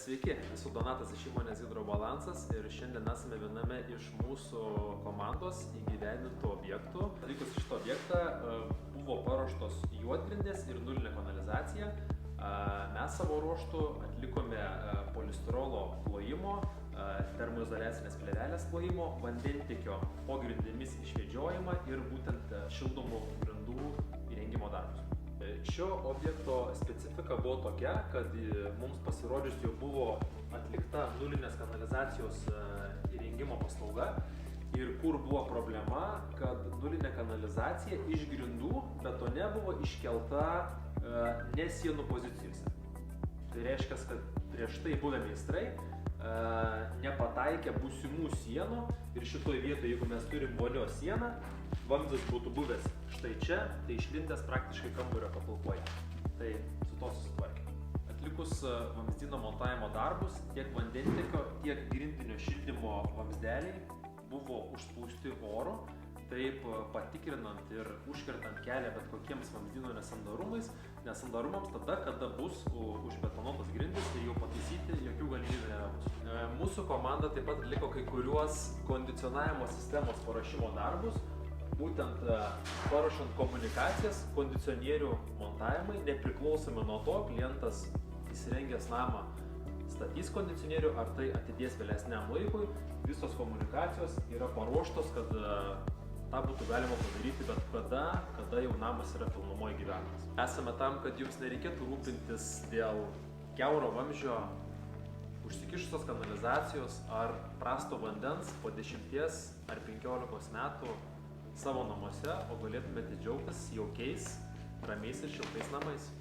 Sveiki, esu Donatas iš įmonės Hidrobalansas ir šiandien esame viename iš mūsų komandos įgyvendintų objektų. Atlikus šitą objektą buvo paruoštos juodgrindės ir nulinė kanalizacija. Mes savo ruoštų atlikome polistirolo klojimo, termoizoliacinės plėvelės klojimo, vandentiekio po grindimis išvedžiojimą ir būtent šildomų grindų įrengimo darbus. Šio objekto specifika buvo tokia, kad mums pasirodžius jau buvo atlikta nulinės kanalizacijos įrengimo paslauga ir kur buvo problema, kad nulinė kanalizacija iš grindų betone buvo iškelta ne sienų pozicijose. Tai reiškia, kad prieš tai buvę meistrai nepataikė būsimų sienų ir šitoje vietoje, jeigu mes turim vonios sieną, vamzdis būtų buvęs štai čia, tai išlindęs praktiškai kambario patalpoje. Tai su to susitvarkė. Atlikus vamzdyno montavimo darbus, tiek vandentiekio, tiek grindinio šildymo vamzdeliai buvo užspausti oru, taip patikrinant ir užkertant kelią bet kokiems vamzdyno nesandarumams tada, kada bus užbetonuotos grindys ir jau pataisyti jokių galimybių nebus. Mūsų komanda taip pat atliko kai kuriuos kondicionavimo sistemos paruošimo darbus, būtent paruošant komunikacijas, kondicionierių montavimai, nepriklausomai nuo to, klientas įsirengęs namą statys kondicionierių, ar tai atidės vėlesniam laikui, visos komunikacijos yra paruoštos, kad tą būtų galima padaryti bet kada jau namas yra pilnumoje gyvenamas. Esame tam, kad jums nereikėtų rūpintis dėl kiauro vamzdžio, užsikišusios kanalizacijos ar prasto vandens po 10 ar 15 metų savo namuose, o galėtumėte džiaugtis jaukiais, ramiais ir šiltais namais.